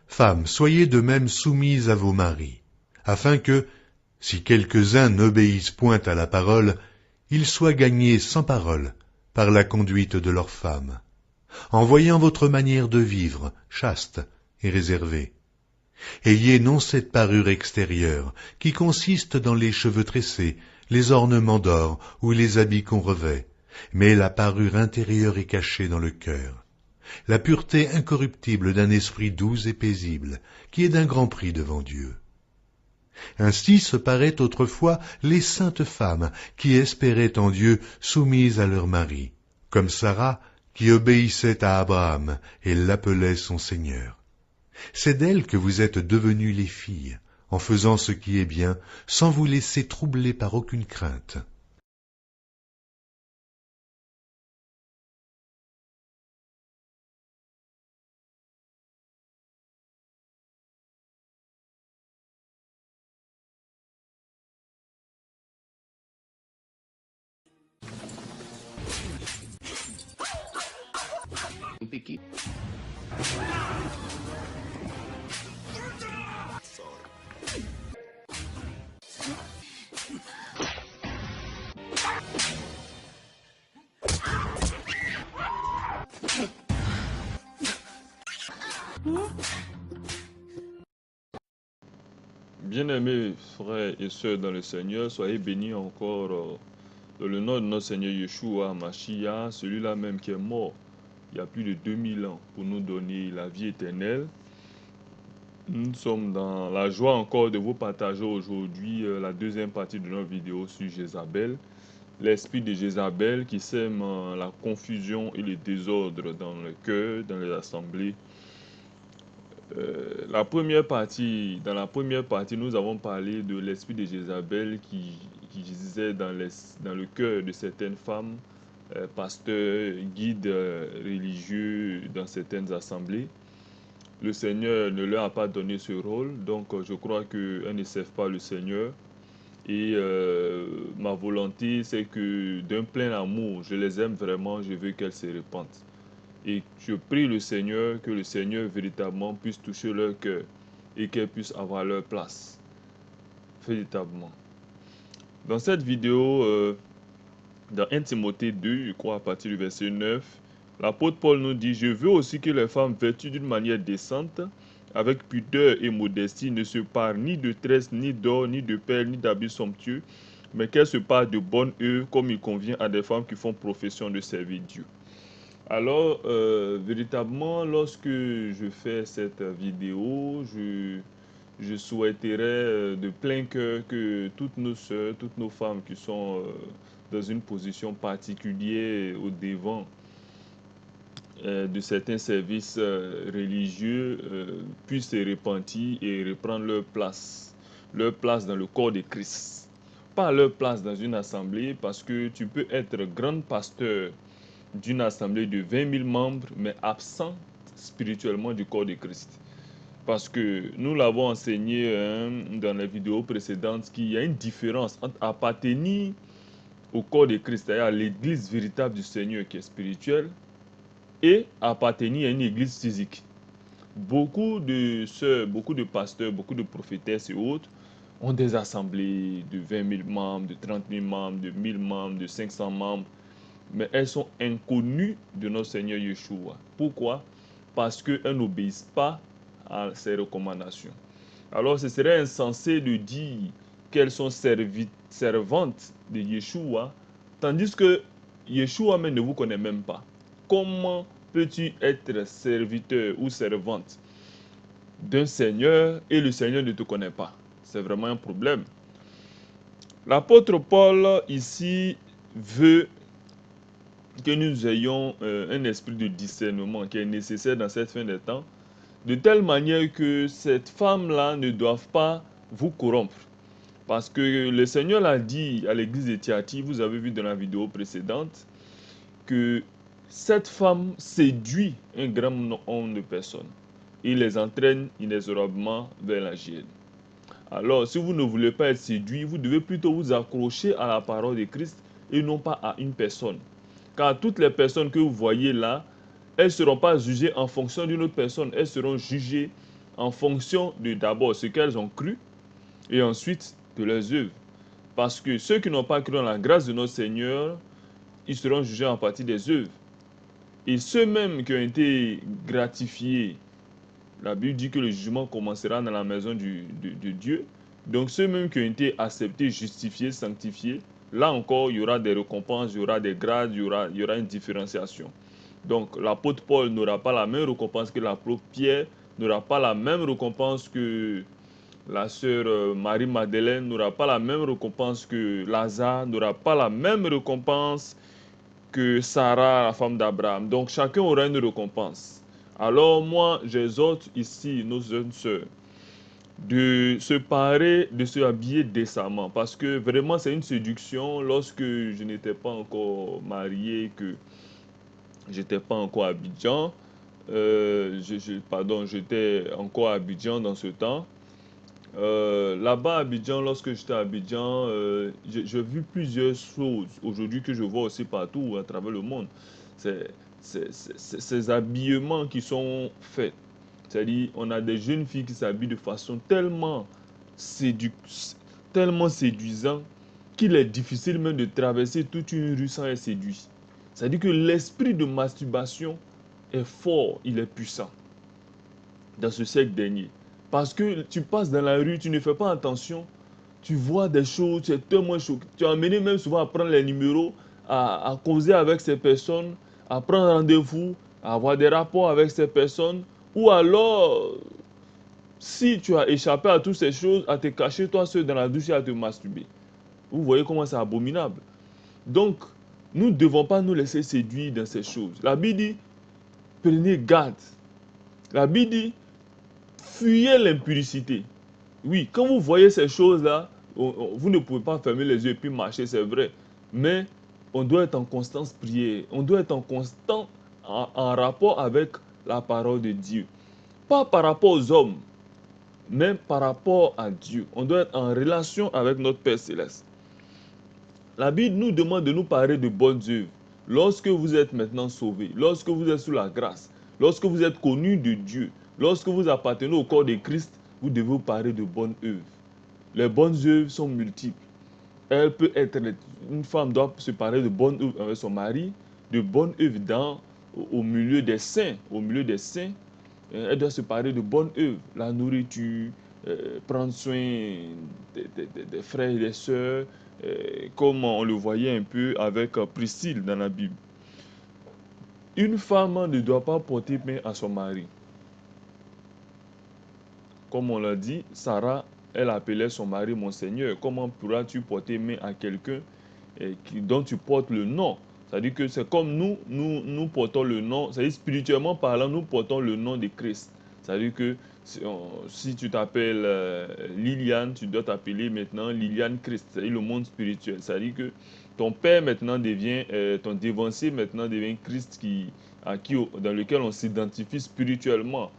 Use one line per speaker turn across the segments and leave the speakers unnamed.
Femmes, soyez de même soumises à vos maris, afin que, si quelques-uns n'obéissent point à la parole, ils soient gagnés sans parole par la conduite de leurs femmes, en voyant votre manière de vivre chaste et réservée. Ayez non cette parure extérieure, qui consiste dans les cheveux tressés, les ornements d'or ou les habits qu'on revêt, mais la parure intérieure est cachée dans le cœur, la pureté incorruptible d'un esprit doux et paisible, qui est d'un grand prix devant Dieu. Ainsi se paraient autrefois les saintes femmes qui espéraient en Dieu soumises à leur mari, comme Sarah qui obéissait à Abraham et l'appelait son Seigneur. C'est d'elles que vous êtes devenues les filles, en faisant ce qui est bien, sans vous laisser troubler par aucune crainte.
Piqui.
Bien-aimés frères et sœurs dans le Seigneur, soyez bénis encore dans le nom de notre Seigneur Yeshua Mashiach, celui-là même qui est mort il y a plus de 2000 ans pour nous donner la vie éternelle. Nous sommes dans la joie encore de vous partager aujourd'hui la deuxième partie de notre vidéo sur Jézabel, l'esprit de Jézabel qui sème la confusion et le désordre dans le cœur, dans les assemblées. Dans la première partie, nous avons parlé de l'esprit de Jézabel qui gisait dans le cœur de certaines femmes, pasteurs, guides religieux dans certaines assemblées. Le Seigneur ne leur a pas donné ce rôle, donc je crois qu'elles ne servent pas le Seigneur. Et ma volonté, c'est que d'un plein amour, je les aime vraiment, je veux qu'elles se répandent. Et je prie le Seigneur, que le Seigneur véritablement puisse toucher leur cœur et qu'elles puissent avoir leur place, véritablement. Dans cette vidéo, dans 1 Timothée 2, je crois à partir du verset 9, l'apôtre Paul nous dit « Je veux aussi que les femmes vêtues d'une manière décente, avec pudeur et modestie, ne se parent ni de tresses, ni d'or, ni de perles, ni d'habits somptueux, mais qu'elles se parent de bonne heure, comme il convient à des femmes qui font profession de servir Dieu. » Alors, véritablement, lorsque je fais cette vidéo, je souhaiterais de plein cœur que toutes nos sœurs, toutes nos femmes qui sont dans une position particulière au devant de certains services religieux puissent se repentir et reprendre leur place dans le corps de Christ. Pas leur place dans une assemblée, parce que tu peux être grand pasteur d'une assemblée de 20 000 membres, mais absent spirituellement du corps de Christ. Parce que nous l'avons enseigné dans les vidéos précédentes, qu'il y a une différence entre appartenir au corps de Christ, c'est-à-dire à l'église véritable du Seigneur qui est spirituelle, et appartenir à une église physique. Beaucoup de sœurs, beaucoup de pasteurs, beaucoup de prophétesses et autres ont des assemblées de 20 000 membres, de 30 000 membres, de 1000 membres, de 500 membres, mais elles sont inconnues de notre Seigneur Yeshua. Pourquoi? Parce qu'elles n'obéissent pas à ses recommandations. Alors ce serait insensé de dire qu'elles sont servantes de Yeshua, tandis que Yeshua même ne vous connaît même pas. Comment peux-tu être serviteur ou servante d'un Seigneur et le Seigneur ne te connaît pas? C'est vraiment un problème. L'apôtre Paul ici veut que nous ayons un esprit de discernement qui est nécessaire dans cette fin des temps, de telle manière que cette femme-là ne doive pas vous corrompre. Parce que le Seigneur l'a dit à l'église de Thyatire, vous avez vu dans la vidéo précédente, que cette femme séduit un grand nombre de personnes et les entraîne inexorablement vers la gêne. Alors, si vous ne voulez pas être séduit, vous devez plutôt vous accrocher à la parole de Christ et non pas à une personne. Car toutes les personnes que vous voyez là, elles ne seront pas jugées en fonction d'une autre personne, elles seront jugées en fonction de d'abord ce qu'elles ont cru et ensuite de leurs œuvres. Parce que ceux qui n'ont pas cru en la grâce de notre Seigneur, ils seront jugés en partie des œuvres. Et ceux-mêmes qui ont été gratifiés, la Bible dit que le jugement commencera dans la maison de Dieu. Donc ceux-mêmes qui ont été acceptés, justifiés, sanctifiés, là encore, il y aura des récompenses, il y aura des grades, il y aura une différenciation. Donc l'apôtre Paul n'aura pas la même récompense que l'apôtre Pierre, n'aura pas la même récompense que la sœur Marie-Madeleine, n'aura pas la même récompense que Lazare, n'aura pas la même récompense que Sarah, la femme d'Abraham. Donc chacun aura une récompense. Alors moi, j'exhorte ici nos jeunes sœurs de se parer, de se habiller décemment. Parce que vraiment, c'est une séduction. Lorsque je n'étais pas encore marié, que j'étais pas encore à Abidjan, pardon, j'étais encore à Abidjan dans ce temps. Là-bas à Abidjan, lorsque j'étais à Abidjan, j'ai vu plusieurs choses aujourd'hui que je vois aussi partout à travers le monde. C'est ces habillements qui sont faits. C'est-à-dire, on a des jeunes filles qui s'habillent de façon tellement séduisante qu'il est difficile même de traverser toute une rue sans être séduit. C'est-à-dire que l'esprit de masturbation est fort, il est puissant dans ce siècle dernier. Parce que tu passes dans la rue, tu ne fais pas attention, tu vois des choses, tu es tellement choqué. Tu es amené même souvent à prendre les numéros, à causer avec ces personnes, à prendre rendez-vous, à avoir des rapports avec ces personnes. Ou alors, si tu as échappé à toutes ces choses, à te cacher toi seul dans la douche et à te masturber. Vous voyez comment c'est abominable. Donc, nous ne devons pas nous laisser séduire dans ces choses. La Bible dit, prenez garde. La Bible dit, fuyez l'impudicité. Oui, quand vous voyez ces choses-là, vous ne pouvez pas fermer les yeux et puis marcher, c'est vrai. Mais on doit être en constance prière. On doit être en constant en rapport avec la parole de Dieu. Pas par rapport aux hommes, mais par rapport à Dieu. On doit être en relation avec notre Père Céleste. La Bible nous demande de nous parler de bonnes œuvres. Lorsque vous êtes maintenant sauvés, lorsque vous êtes sous la grâce, lorsque vous êtes connus de Dieu, lorsque vous appartenez au corps de Christ, vous devez vous parler de bonnes œuvres. Les bonnes œuvres sont multiples. Une femme doit se parler de bonnes œuvres avec son mari, de bonnes œuvres au milieu des saints. Au milieu des saints, elle doit se parler de bonnes œuvres. La nourriture, prendre soin des frères et des sœurs, comme on le voyait un peu avec Priscille dans la Bible. Une femme ne doit pas porter main à son mari. Comme on l'a dit, Sarah, elle appelait son mari mon Seigneur. Comment pourras-tu porter main à quelqu'un dont tu portes le nom? C'est-à-dire que c'est comme nous portons le nom, c'est-à-dire spirituellement parlant, nous portons le nom de Christ. C'est-à-dire que si tu t'appelles Liliane, tu dois t'appeler maintenant Liliane Christ, c'est-à-dire le monde spirituel. C'est-à-dire que ton père maintenant devient, ton dévancier maintenant devient Christ dans lequel on s'identifie spirituellement.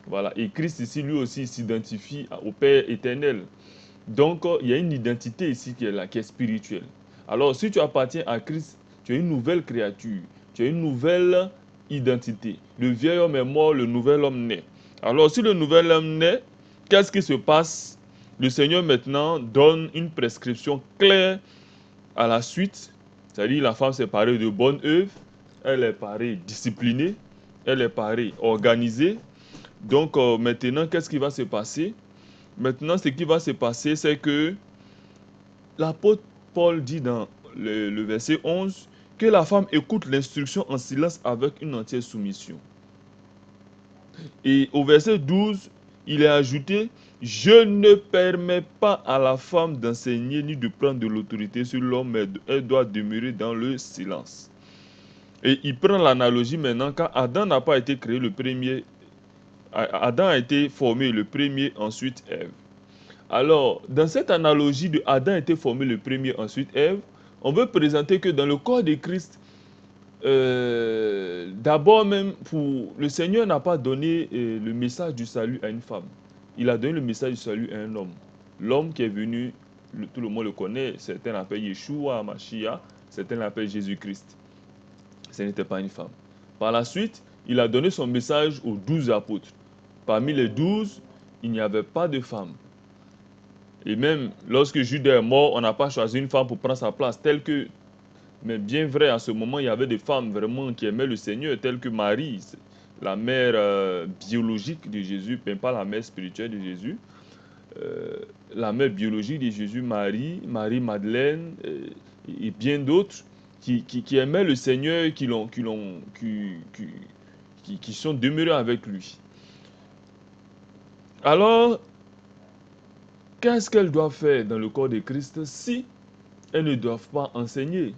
Voilà. Et Christ ici, lui aussi, s'identifie au Père éternel. Donc, il y a une identité ici qui est là, qui est spirituelle. Alors, si tu appartiens à Christ, tu es une nouvelle créature. Tu as une nouvelle identité. Le vieil homme est mort, le nouvel homme naît. Alors, si le nouvel homme naît, qu'est-ce qui se passe? Le Seigneur maintenant donne une prescription claire à la suite. C'est-à-dire, la femme s'est parée de bonnes œuvres. Elle est parée disciplinée. Elle est parée organisée. Donc maintenant, qu'est-ce qui va se passer? Maintenant, ce qui va se passer, c'est que l'apôtre Paul dit dans le verset 11 que la femme écoute l'instruction en silence avec une entière soumission. Et au verset 12, il est ajouté, « Je ne permets pas à la femme d'enseigner ni de prendre de l'autorité sur l'homme, mais elle doit demeurer dans le silence. » Et il prend l'analogie maintenant, car Adam n'a pas été créé le premier. Adam a été formé le premier, ensuite Ève. Alors, dans cette analogie de Adam a été formé le premier, ensuite Ève, on veut présenter que dans le corps de Christ, d'abord même, le Seigneur n'a pas donné le message du salut à une femme. Il a donné le message du salut à un homme. L'homme qui est venu, tout le monde le connaît, certains l'appellent Yeshua, Mashiach, certains l'appellent Jésus-Christ. Ce n'était pas une femme. Par la suite, il a donné son message aux 12 apôtres. Parmi les 12, il n'y avait pas de femme. Et même lorsque Judas est mort, on n'a pas choisi une femme pour prendre sa place, telle que, mais bien vrai, à ce moment, il y avait des femmes vraiment qui aimaient le Seigneur, telles que Marie, la mère biologique de Jésus, mais pas la mère spirituelle de Jésus. La mère biologique de Jésus, Marie, Marie-Madeleine et bien d'autres qui aimaient le Seigneur, qui sont demeurés avec lui. Alors, qu'est-ce qu'elles doivent faire dans le corps de Christ si elles ne doivent pas enseigner?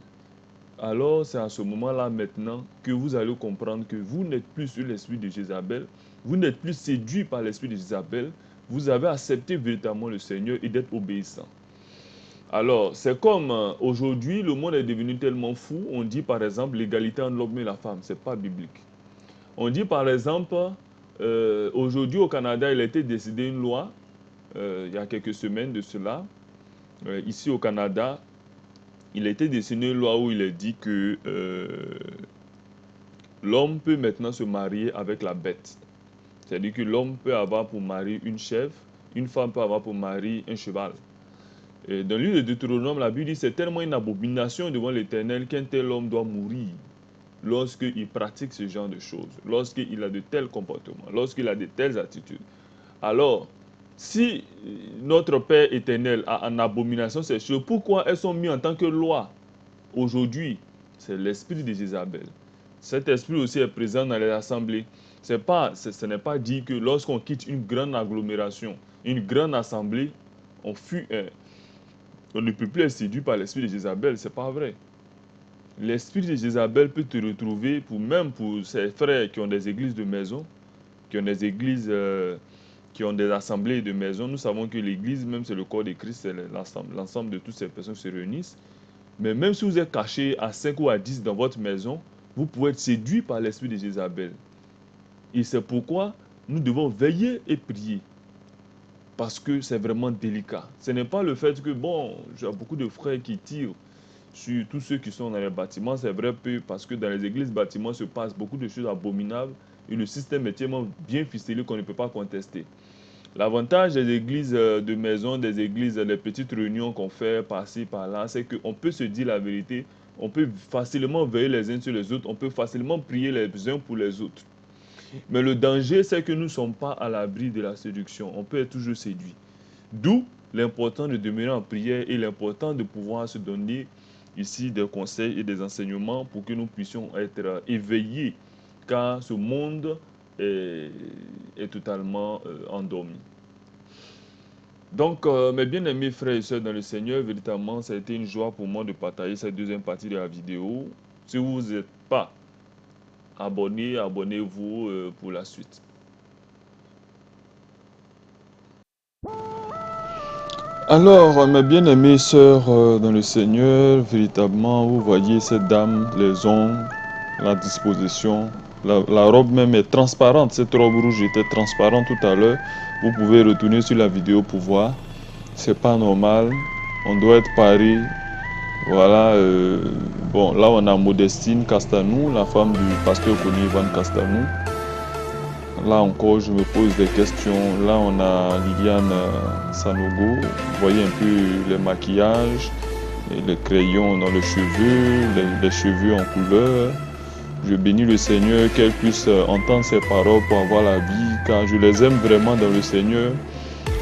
Alors, c'est à ce moment-là maintenant que vous allez comprendre que vous n'êtes plus sur l'esprit de Jézabel, vous n'êtes plus séduit par l'esprit de Jézabel, vous avez accepté véritablement le Seigneur et d'être obéissant. Alors, c'est comme aujourd'hui, le monde est devenu tellement fou, on dit par exemple l'égalité entre l'homme et la femme, ce n'est pas biblique. On dit par exemple, aujourd'hui au Canada, il a été décidé une loi, il y a quelques semaines de cela, ici au Canada, il a été décidé une loi où il est dit que l'homme peut maintenant se marier avec la bête. C'est-à-dire que l'homme peut avoir pour mari une chèvre, une femme peut avoir pour mari un cheval. Et dans le livre de Deutéronome, la Bible dit que c'est tellement une abomination devant l'Éternel qu'un tel homme doit mourir lorsqu'il pratique ce genre de choses, lorsqu'il a de tels comportements, lorsqu'il a de telles attitudes. Alors, si notre Père éternel a en abomination ces choses, pourquoi elles sont mises en tant que loi aujourd'hui? C'est l'esprit de Jézabel. Cet esprit aussi est présent dans les assemblées. Ce n'est pas dit que lorsqu'on quitte une grande agglomération, une grande assemblée, on ne peut plus être séduit par l'esprit de Jézabel. Ce n'est pas vrai. L'esprit de Jézabel peut te retrouver, même pour ses frères qui ont des églises de maison, qui ont des églises, qui ont des assemblées de maison. Nous savons que l'église, même c'est le corps de Christ, c'est l'ensemble de toutes ces personnes qui se réunissent. Mais même si vous êtes caché à 5 ou à 10 dans votre maison, vous pouvez être séduit par l'esprit de Jézabel. Et c'est pourquoi nous devons veiller et prier. Parce que c'est vraiment délicat. Ce n'est pas le fait que, bon, j'ai beaucoup de frères qui tirent sur tous ceux qui sont dans les bâtiments. C'est vrai parce que dans les églises bâtiments se passe beaucoup de choses abominables et le système est tellement bien ficelé qu'on ne peut pas contester. L'avantage des églises de maison, des églises, des petites réunions qu'on fait par-ci, par-là, c'est qu'on peut se dire la vérité, on peut facilement veiller les uns sur les autres, on peut facilement prier les uns pour les autres. Mais le danger, c'est que nous ne sommes pas à l'abri de la séduction, on peut être toujours séduit. D'où l'important de demeurer en prière et l'important de pouvoir se donner ici des conseils et des enseignements pour que nous puissions être éveillés, car ce monde est totalement endormi. Donc, mes bien-aimés frères et sœurs dans le Seigneur, véritablement, ça a été une joie pour moi de partager cette deuxième partie de la vidéo. Si vous n'êtes pas abonné, abonnez-vous pour la suite. Alors, mes bien-aimées sœurs dans le Seigneur, véritablement, vous voyez cette dame, les ongles, la disposition. La robe même est transparente, cette robe rouge était transparente tout à l'heure. Vous pouvez retourner sur la vidéo pour voir. C'est pas normal, on doit être paré. Voilà, bon, là on a Modestine Castanou, la femme du pasteur connu Ivan Castanou. Là encore, je me pose des questions. Là, on a Liliane Sanogo. Vous voyez un peu les maquillages, les crayons dans les cheveux, les cheveux en couleur. Je bénis le Seigneur qu'elle puisse entendre ces paroles pour avoir la vie, car je les aime vraiment dans le Seigneur.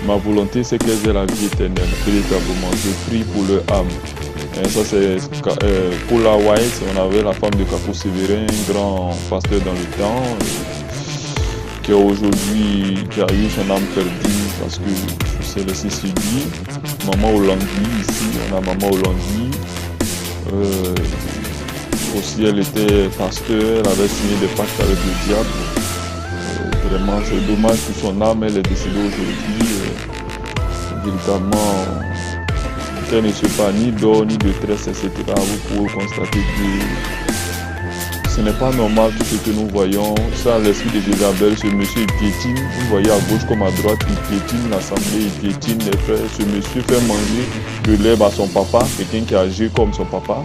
Ma volonté, c'est qu'elles aient la vie éternelle, véritablement. Je prie pour leur âme. Et ça, c'est Paula White. On avait la femme de Capo Sévérin, un grand pasteur dans le temps, qui aujourd'hui qui a eu son âme perdue parce que c'est laissé séduire. Maman Hollandie, ici, on a Maman Hollandie. Aussi, elle était pasteur, elle avait signé des pactes avec le diable. Vraiment, c'est dommage que son âme, elle est décédée aujourd'hui. Véritablement, qu'elle ne se pas ni d'or, ni de tresse, etc. Vous pouvez constater que ce n'est pas normal tout ce que nous voyons. Ça, l'esprit de Jézabel, ce monsieur il piétine. Vous voyez à gauche comme à droite, il piétine l'assemblée, il piétine les frères. Ce monsieur fait manger de l'herbe à son papa, quelqu'un qui agit comme son papa.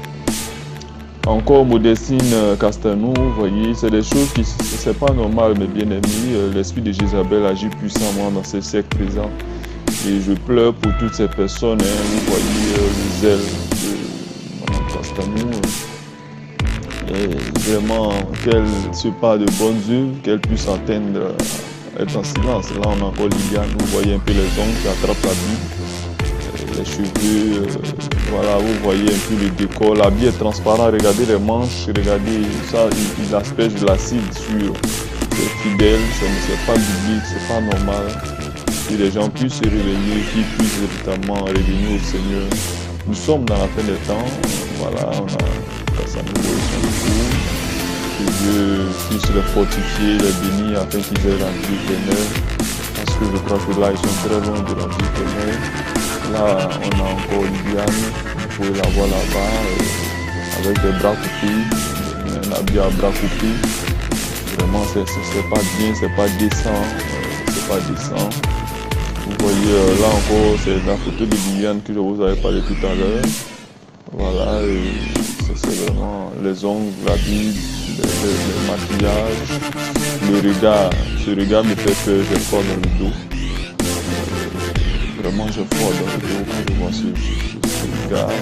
Encore Modestine Castelnau, vous voyez, c'est des choses qui, c'est pas normal, mes bien-aimés. L'esprit de Jézabel agit puissamment dans ces siècles présents. Et je pleure pour toutes ces personnes, hein. Vous voyez le zèle de Mme Castelnau. Et vraiment, qu'elle se parle de bonnes œuvres, qu'elle puisse entendre, être en silence. Là, on a encore Liliane, vous voyez un peu les ongles qui attrapent la Bible, les cheveux, voilà, vous voyez un peu le décor. L'habit est transparent, regardez les manches, regardez ça, il asperge de l'acide sur les fidèles, c'est pas biblique, c'est pas normal. Que les gens puissent se réveiller, qu'ils puissent véritablement revenir au Seigneur. Nous sommes dans la fin des temps, voilà, on a sa nouvelle son. Que Dieu puisse les fortifier, les bénir afin qu'ils aient la vie éternelle. Parce que je crois que là, ils sont très loin de la vie éternelle. Là, on a encore Liliane, vous pouvez la voir là-bas, avec des bras coupés, un habit à bras coupés. Vraiment, c'est pas bien, c'est pas décent, c'est pas décent. Vous voyez, là encore, c'est la photo de Liliane que je vous avais parlé tout à l'heure. Voilà, c'est vraiment les ongles, la Bible, le maquillage, le regard. Ce regard me fait peur, j'ai froid dans le dos. Vraiment, j'ai froid dans le dos quand je vois ce regard.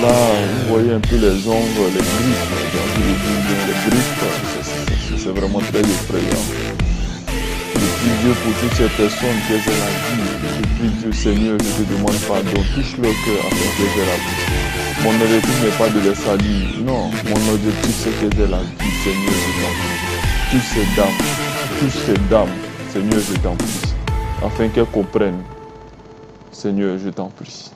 Là, vous voyez un peu les ongles, les griffes, les griffes, c'est vraiment très effrayant. Je prie Dieu pour toutes ces personnes qui aient la vie. Je prie Dieu, Seigneur, je te demande pardon. Touche leur cœur afin qu'ils aient la vie. Mon objectif n'est pas de les salir. Non, mon objectif c'est qu'ils aient la vie, Seigneur, je t'en prie. Toutes ces dames, Seigneur, je t'en prie. Afin qu'elles comprennent, Seigneur, je t'en prie.